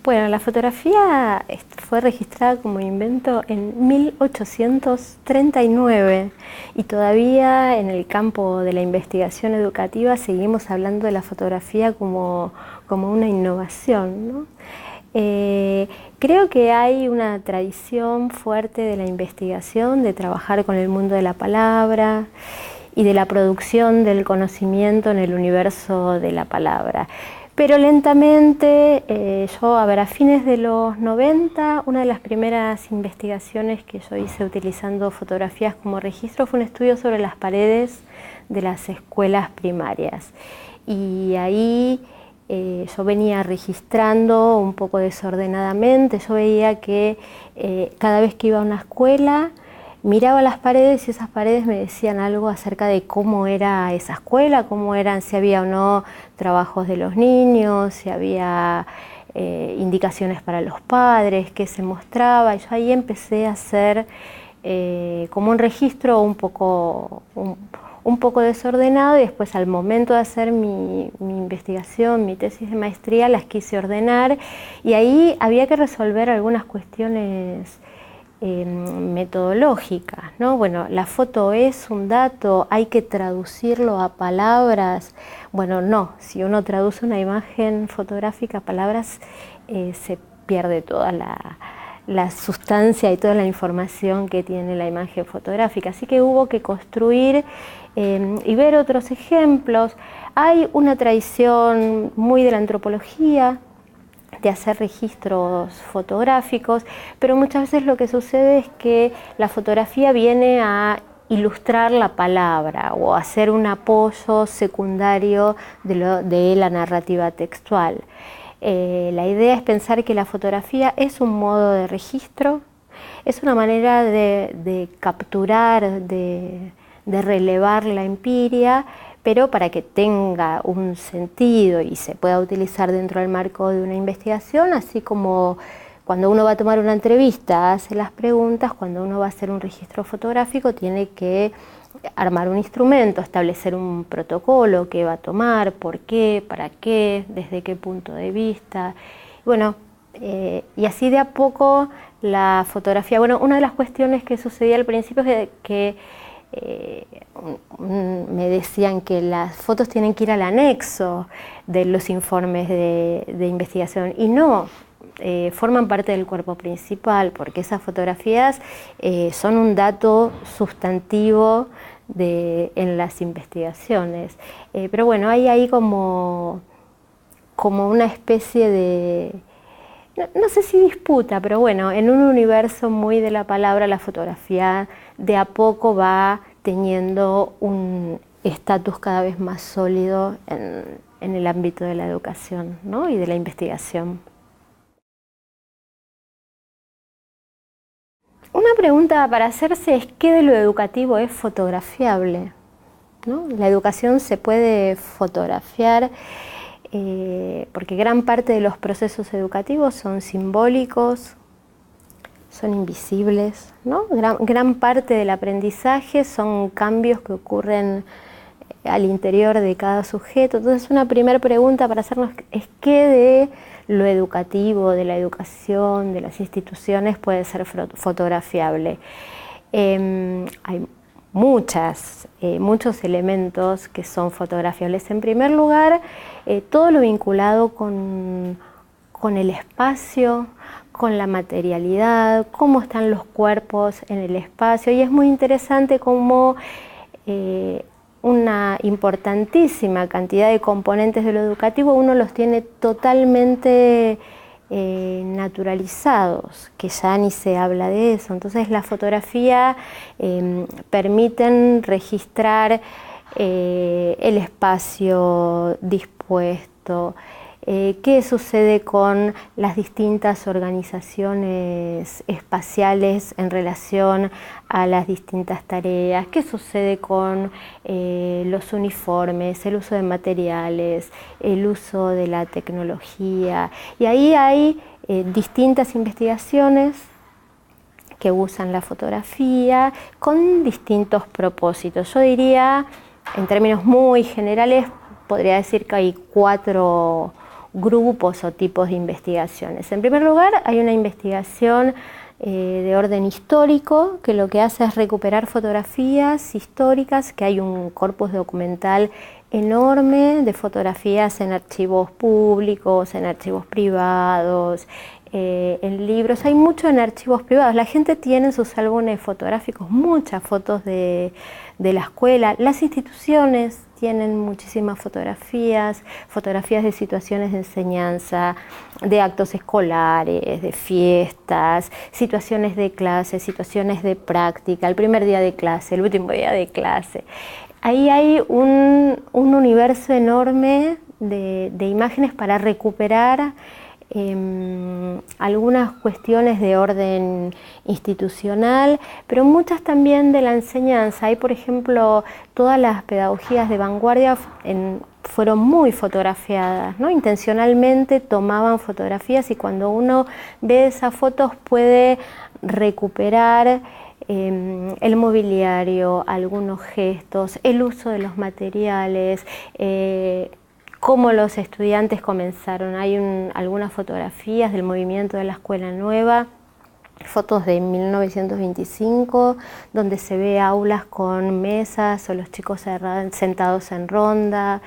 Bueno, la fotografía fue registrada como invento en 1839 y todavía en el campo de la investigación educativa seguimos hablando de la fotografía como una innovación, ¿no? Creo que hay una tradición fuerte de la investigación, de trabajar con el mundo de la palabra y de la producción del conocimiento en el universo de la palabra. Pero lentamente, a fines de los 90, una de las primeras investigaciones que yo hice utilizando fotografías como registro fue un estudio sobre las paredes de las escuelas primarias. Y ahí yo venía registrando un poco desordenadamente. Yo veía que cada vez que iba a una escuela, miraba las paredes y esas paredes me decían algo acerca de cómo era esa escuela, si había o no trabajos de los niños, si había indicaciones para los padres, qué se mostraba. Y yo ahí empecé a hacer como un registro un poco desordenado, y después al momento de hacer mi investigación, mi tesis de maestría, las quise ordenar, y ahí había que resolver algunas cuestiones metodológicas, ¿no? Bueno, la foto es un dato, hay que traducirlo a palabras. Bueno, no, si uno traduce una imagen fotográfica a palabras, se pierde toda la sustancia y toda la información que tiene la imagen fotográfica. Así que hubo que construir y ver otros ejemplos. Hay una tradición muy de la antropología de hacer registros fotográficos, pero muchas veces lo que sucede es que la fotografía viene a ilustrar la palabra o a ser un apoyo secundario de la narrativa textual. La idea es pensar que la fotografía es un modo de registro, es una manera de capturar, de relevar la empiria, pero para que tenga un sentido y se pueda utilizar dentro del marco de una investigación, así como cuando uno va a tomar una entrevista, hace las preguntas, cuando uno va a hacer un registro fotográfico tiene que armar un instrumento, establecer un protocolo, qué va a tomar, por qué, para qué, desde qué punto de vista. Bueno, y así de a poco la fotografía. Bueno, una de las cuestiones que sucedía al principio es que me decían que las fotos tienen que ir al anexo de los informes de investigación, y no, forman parte del cuerpo principal, porque esas fotografías son un dato sustantivo en las investigaciones. Pero bueno, hay ahí como una especie de, no sé si disputa, pero bueno, en un universo muy de la palabra, la fotografía de a poco va teniendo un estatus cada vez más sólido en el ámbito de la educación, ¿no? Y de la investigación. Una pregunta para hacerse es: ¿qué de lo educativo es fotografiable? ¿No? La educación se puede fotografiar porque gran parte de los procesos educativos son simbólicos, son invisibles, ¿no? Gran parte del aprendizaje son cambios que ocurren al interior de cada sujeto. Entonces, una primera pregunta para hacernos es: ¿qué de lo educativo, de la educación, de las instituciones puede ser fotografiable? Hay muchos elementos que son fotografiables. En primer lugar, todo lo vinculado con el espacio, con la materialidad, cómo están los cuerpos en el espacio. Y es muy interesante cómo una importantísima cantidad de componentes de lo educativo uno los tiene totalmente naturalizados, que ya ni se habla de eso. Entonces la fotografía permiten registrar el espacio dispuesto, qué sucede con las distintas organizaciones espaciales en relación a las distintas tareas, qué sucede con los uniformes, el uso de materiales, el uso de la tecnología. Y ahí hay distintas investigaciones que usan la fotografía con distintos propósitos. Yo diría, en términos muy generales, podría decir que hay cuatro grupos o tipos de investigaciones. En primer lugar, hay una investigación de orden histórico, que lo que hace es recuperar fotografías históricas, que hay un corpus documental enorme de fotografías en archivos públicos, en archivos privados, en libros, hay mucho en archivos privados. La gente tiene en sus álbumes fotográficos muchas fotos de la escuela. Las instituciones tienen muchísimas fotografías, fotografías de situaciones de enseñanza, de actos escolares, de fiestas, situaciones de clase, situaciones de práctica, el primer día de clase, el último día de clase. Ahí hay un universo enorme de imágenes para recuperar algunas cuestiones de orden institucional, pero muchas también de la enseñanza. Hay, por ejemplo, todas las pedagogías de vanguardia fueron muy fotografiadas, ¿no? Intencionalmente tomaban fotografías, y cuando uno ve esas fotos puede recuperar el mobiliario, algunos gestos, el uso de los materiales, cómo los estudiantes comenzaron. Hay algunas fotografías del movimiento de la Escuela Nueva, fotos de 1925, donde se ve aulas con mesas o los chicos sentados en ronda,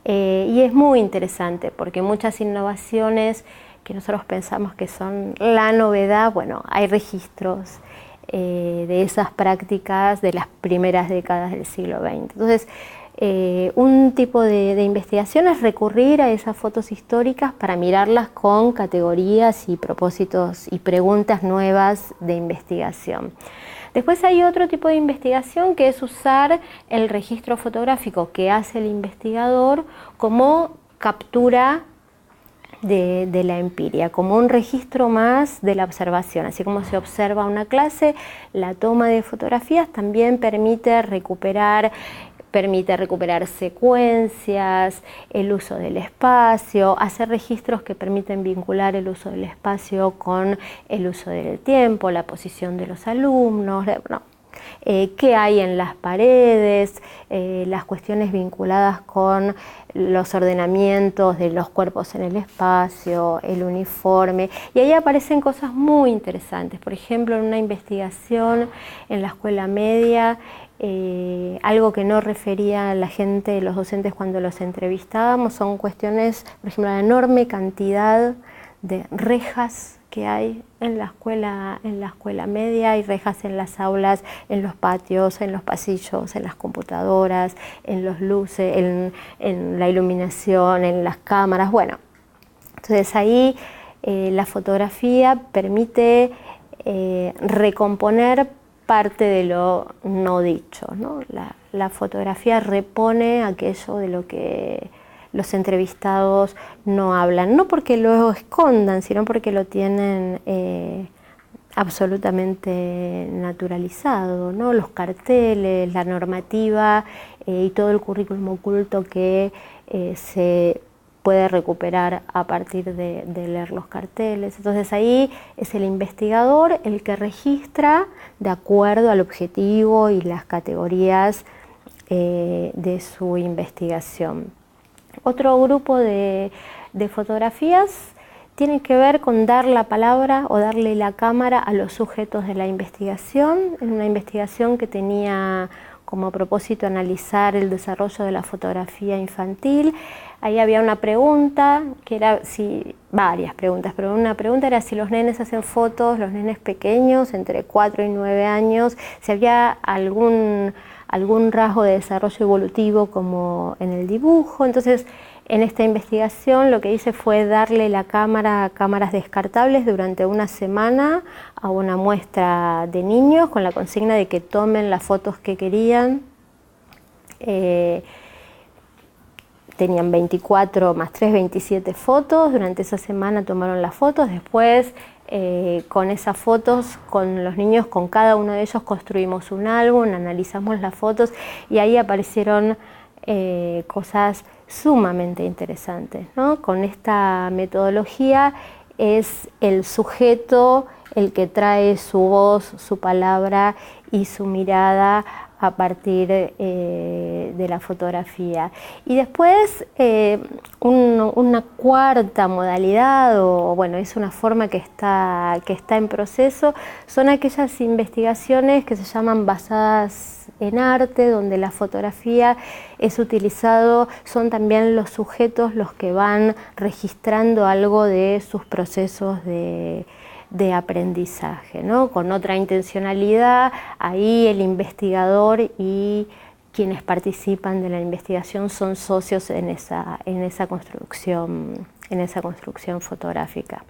y es muy interesante porque muchas innovaciones que nosotros pensamos que son la novedad, bueno, hay registros de esas prácticas de las primeras décadas del siglo XX. Entonces, un tipo de investigación es recurrir a esas fotos históricas para mirarlas con categorías y propósitos y preguntas nuevas de investigación. Después hay otro tipo de investigación, que es usar el registro fotográfico que hace el investigador como captura de la empiria, como un registro más de la observación. Así como se observa una clase, la toma de fotografías también permite recuperar secuencias, el uso del espacio, hacer registros que permiten vincular el uso del espacio con el uso del tiempo, la posición de los alumnos, qué hay en las paredes, las cuestiones vinculadas con los ordenamientos de los cuerpos en el espacio, el uniforme, y ahí aparecen cosas muy interesantes. Por ejemplo, en una investigación en la escuela media, algo que no refería la gente, los docentes cuando los entrevistábamos, son cuestiones, por ejemplo, la enorme cantidad de rejas que hay en la escuela media. Hay rejas en las aulas, en los patios, en los pasillos, en las computadoras, en los luces, en la iluminación, en las cámaras. Bueno, entonces ahí la fotografía permite recomponer parte de lo no dicho, ¿no? La fotografía repone aquello de lo que los entrevistados no hablan, no porque lo escondan, sino porque lo tienen absolutamente naturalizado, ¿no? Los carteles, la normativa y todo el currículum oculto que se puede recuperar a partir de leer los carteles. Entonces ahí es el investigador el que registra de acuerdo al objetivo y las categorías de su investigación. Otro grupo de fotografías tiene que ver con dar la palabra o darle la cámara a los sujetos de la investigación. En una investigación que tenía como propósito analizar el desarrollo de la fotografía infantil. Ahí había una pregunta, que era varias preguntas, pero una pregunta era si los nenes hacen fotos, los nenes pequeños, entre 4 y 9 años, si había algún rasgo de desarrollo evolutivo como en el dibujo. Entonces, en esta investigación lo que hice fue darle la cámara a cámaras descartables durante una semana a una muestra de niños con la consigna de que tomen las fotos que querían. Tenían 24 más 3, 27 fotos. Durante esa semana tomaron las fotos. Después, con esas fotos, con los niños, con cada uno de ellos construimos un álbum, analizamos las fotos y ahí aparecieron cosas sumamente interesantes, ¿no? Con esta metodología es el sujeto el que trae su voz, su palabra y su mirada a partir de de la fotografía. Y después una cuarta modalidad, o bueno, es una forma que está en proceso, son aquellas investigaciones que se llaman basadas en arte, donde la fotografía es utilizado, son también los sujetos los que van registrando algo de sus procesos de aprendizaje, ¿no? Con otra intencionalidad, ahí el investigador y quienes participan de la investigación son socios en esa construcción fotográfica.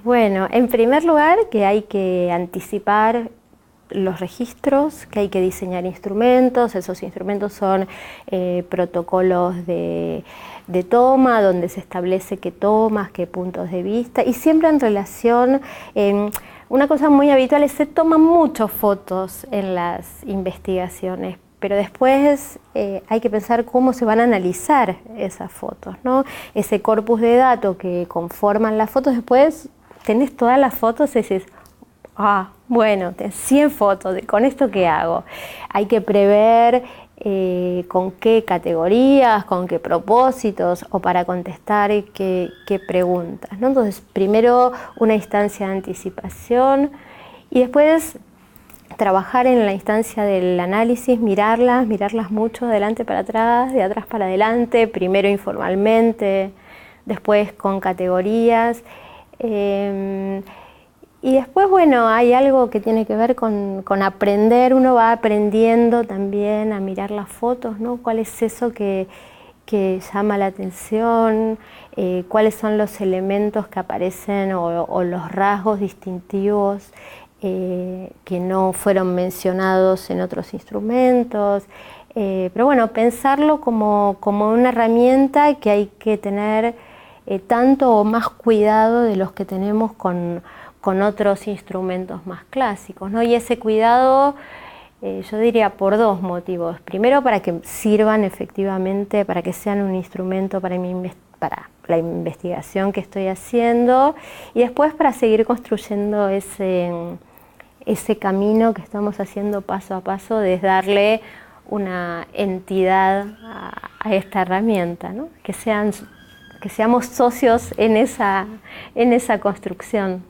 Bueno, en primer lugar que hay que anticipar los registros, que hay que diseñar instrumentos. Esos instrumentos son protocolos de toma, donde se establece qué tomas, qué puntos de vista, y siempre en relación, una cosa muy habitual es que se toman muchas fotos en las investigaciones, pero después hay que pensar cómo se van a analizar esas fotos, ¿no? Ese corpus de datos que conforman las fotos, después tenés todas las fotos y dices, bueno, 100 fotos, ¿con esto qué hago? Hay que prever con qué categorías, con qué propósitos, o para contestar qué preguntas, ¿no? Entonces, primero una instancia de anticipación y después trabajar en la instancia del análisis, mirarlas mucho de adelante para atrás, de atrás para adelante, primero informalmente, después con categorías. Y después, bueno, hay algo que tiene que ver con aprender. Uno va aprendiendo también a mirar las fotos, ¿no? ¿Cuál es eso que llama la atención? ¿Cuáles son los elementos que aparecen o los rasgos distintivos que no fueron mencionados en otros instrumentos? Pero bueno, pensarlo como una herramienta que hay que tener tanto o más cuidado de los que tenemos con otros instrumentos más clásicos, ¿no? Y ese cuidado, yo diría por dos motivos. Primero, para que sirvan efectivamente, para que sean un instrumento para la investigación que estoy haciendo, y después para seguir construyendo ese camino que estamos haciendo paso a paso, de darle una entidad a esta herramienta, ¿no? Que seamos socios en esa construcción.